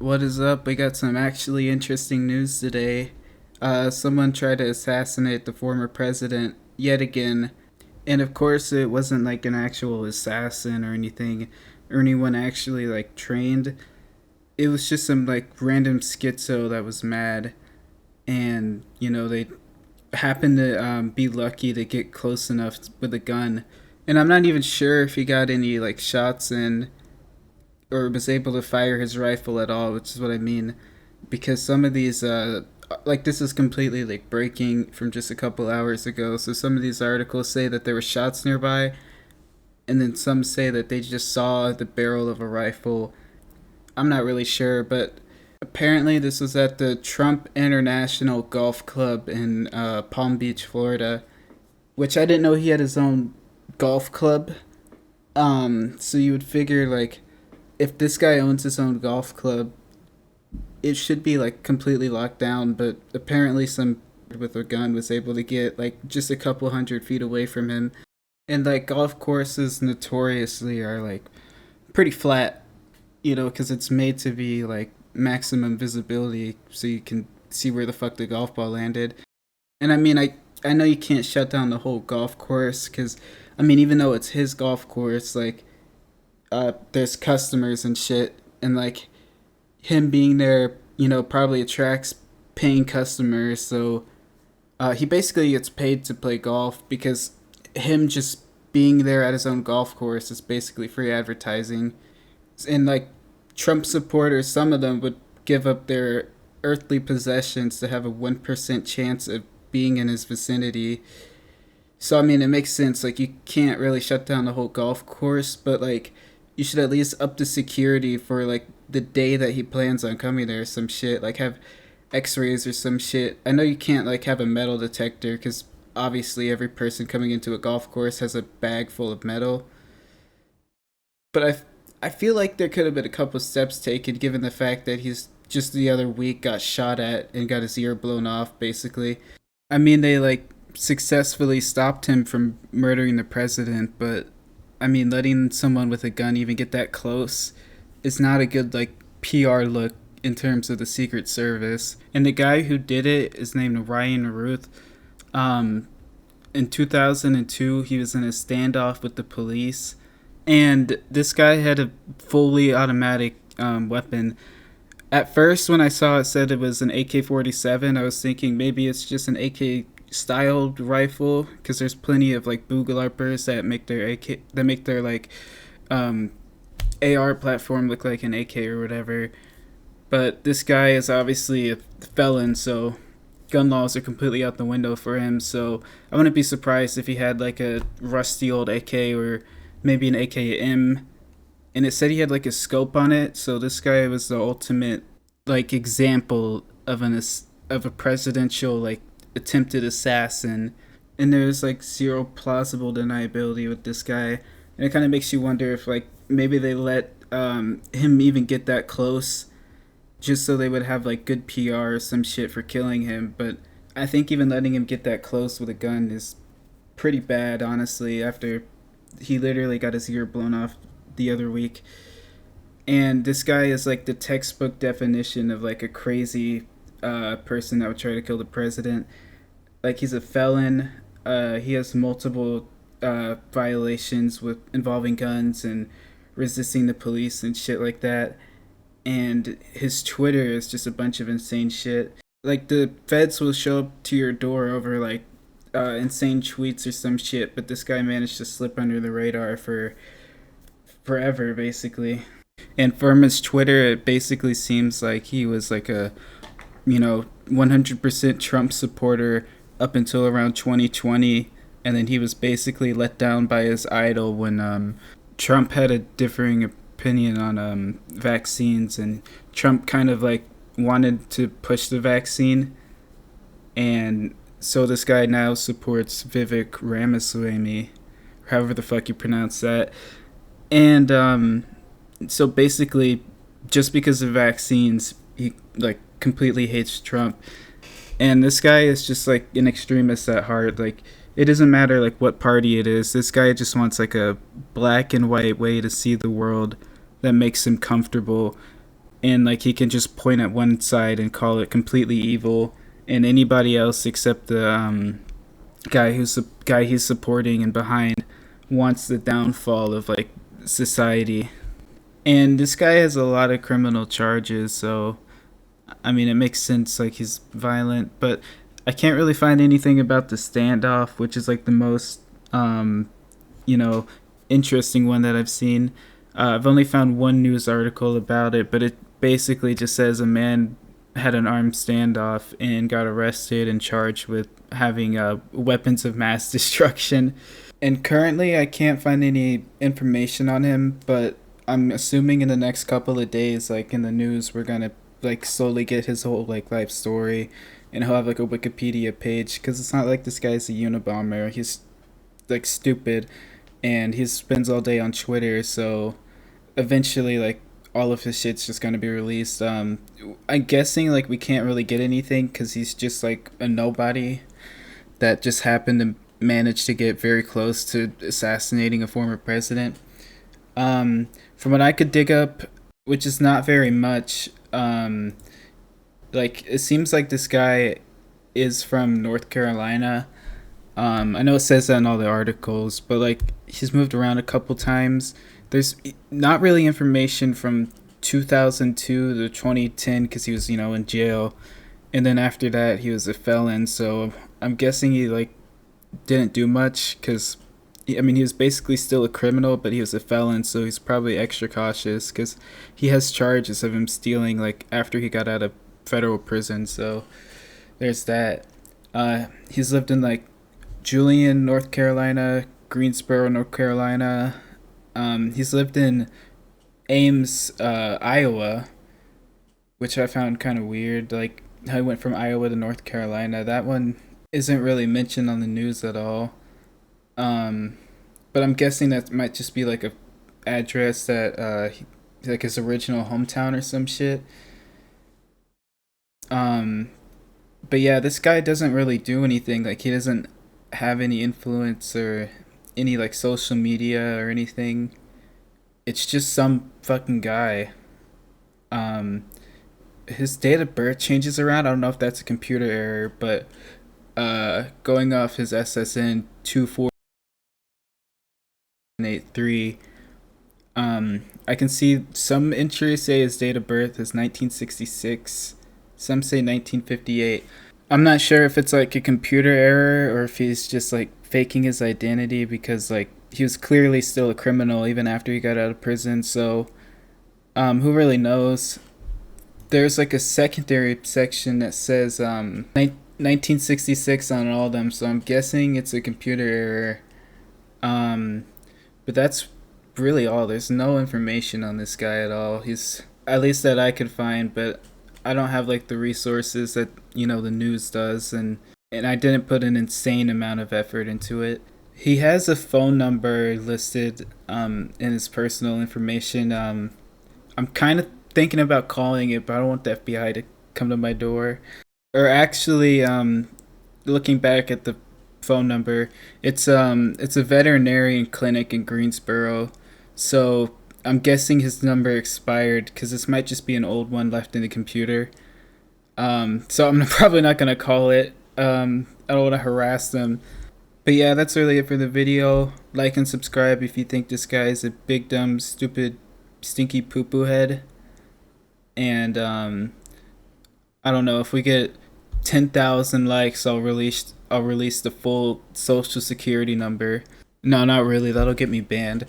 What is up? We got some actually interesting news today. Someone tried to assassinate the former president yet again. And of course, it wasn't like an actual assassin or anything, or anyone actually like trained. It was just some like random schizo that was mad. And, they happened to be lucky to get close enough with a gun. And I'm not even sure if he got any like shots in or was able to fire his rifle at all, which is what I mean. Because some of these, like this is completely like breaking from just a couple hours ago. So some of these articles say that there were shots nearby, and then some say that they just saw the barrel of a rifle. I'm not really sure, but apparently this was at the Trump International Golf Club in Palm Beach, Florida, which I didn't know he had his own golf club. So you would figure like if this guy owns his own golf club, it should be like completely locked down. But apparently, some with a gun was able to get like just a couple 100 feet away from him. And like golf courses notoriously are like pretty flat, because it's made to be like maximum visibility, so you can see where the fuck the golf ball landed. And I mean, I know you can't shut down the whole golf course because, I mean, even though it's his golf course, like there's customers and shit, and like him being there, probably attracts paying customers. So he basically gets paid to play golf because him just being there at his own golf course is basically free advertising. And like Trump supporters, some of them would give up their earthly possessions to have a 1% chance of being in his vicinity. So I mean, it makes sense. Like you can't really shut down the whole golf course, but like you should at least up the security for like the day that he plans on coming there or some shit. Like have X-rays or some shit. I know you can't like have a metal detector because obviously every person coming into a golf course has a bag full of metal. But I feel like there could have been a couple steps taken given the fact that he's just the other week got shot at and got his ear blown off basically. I mean, they like successfully stopped him from murdering the president, but I mean, letting someone with a gun even get that close is not a good like PR look in terms of the Secret Service. And the guy who did it is named Ryan Ruth. Um, in 2002, he was in a standoff with the police, and this guy had a fully automatic weapon. At first, when I saw it said it was an AK-47, I was thinking maybe it's just an AK styled rifle because there's plenty of like booglarpers that make their like um, AR platform look like an AK or whatever. But this guy is obviously a felon, so gun laws are completely out the window for him. So I wouldn't be surprised if he had like a rusty old AK or maybe an AKM. And it said he had like a scope on it, so this guy was the ultimate like example of of a presidential like attempted assassin. And there's like zero plausible deniability with this guy, and it kind of makes you wonder if like maybe they let him even get that close just so they would have like good PR or some shit for killing him. But I think even letting him get that close with a gun is pretty bad, honestly, after he literally got his ear blown off the other week. And this guy is like the textbook definition of like a crazy person that would try to kill the president. Like he's a felon. He has multiple violations with involving guns and resisting the police and shit like that. And his Twitter is just a bunch of insane shit. Like the feds will show up to your door over like insane tweets or some shit, but this guy managed to slip under the radar for forever, basically. And from his Twitter, it basically seems like he was like a, 100% Trump supporter up until around 2020, and then he was basically let down by his idol when Trump had a differing opinion on vaccines, and Trump kind of like wanted to push the vaccine, and so this guy now supports Vivek Ramaswamy, however the fuck you pronounce that. And so basically, just because of vaccines, he like completely hates Trump. And this guy is just like an extremist at heart. Like it doesn't matter like what party it is. This guy just wants like a black and white way to see the world that makes him comfortable. and like he can just point at one side and call it completely evil, and anybody else except the guy he's supporting and behind wants the downfall of like society. And this guy has a lot of criminal charges, so I mean it makes sense, like he's violent, but I can't really find anything about the standoff, which is like the most you know, interesting one that I've seen. I've only found one news article about it, but it basically just says a man had an armed standoff and got arrested and charged with having weapons of mass destruction. And currently, I can't find any information on him, but I'm assuming in the next couple of days, like in the news, we're gonna like slowly get his whole like life story, and he'll have like a Wikipedia page, because it's not like this guy's a Unabomber. He's like stupid, and he spends all day on Twitter, so eventually like all of his shit's just gonna be released. I'm guessing like we can't really get anything because he's just like a nobody that just happened to manage to get very close to assassinating a former president. From what I could dig up, which is not very much, like it seems like this guy is from North Carolina. I know it says that in all the articles, but like he's moved around a couple times. There's not really information from 2002 to 2010 because he was, you know, in jail, and then after that he was a felon. So I'm guessing he like didn't do much because, I mean, he was basically still a criminal, but he was a felon, so he's probably extra cautious because he has charges of him stealing like after he got out of federal prison. So there's that. He's lived in like Julian, North Carolina, Greensboro, North Carolina. He's lived in Ames, Iowa, which I found kind of weird. Like how he went from Iowa to North Carolina. That one isn't really mentioned on the news at all. But I'm guessing that might just be like a address that like his original hometown or some shit. But yeah, this guy doesn't really do anything. Like he doesn't have any influence or any like social media or anything. It's just some fucking guy. Um, his date of birth changes around. I don't know if that's a computer error, but going off his SSN 24883, I can see some entries say his date of birth is 1966. Some say 1958. I'm not sure if it's like a computer error or if he's just like faking his identity, because like he was clearly still a criminal even after he got out of prison. So who really knows? There's like a secondary section that says 1966 on all of them, so I'm guessing it's a computer error. But that's really all. There's no information on this guy at all. He's, at least that I could find, but I don't have like the resources that, you know, the news does, and I didn't put an insane amount of effort into it. He has a phone number listed in his personal information. I'm kind of thinking about calling it, but I don't want the FBI to come to my door. Or actually, looking back at the phone number, it's a veterinarian clinic in Greensboro. So I'm guessing his number expired because this might just be an old one left in the computer. So I'm probably not gonna call it. I don't want to harass them. But yeah, that's really it for the video. Like and subscribe if you think this guy is a big, dumb, stupid, stinky poo-poo head. And I don't know, if we get 10,000 likes, I'll release the full social security number. No, not really. That'll get me banned.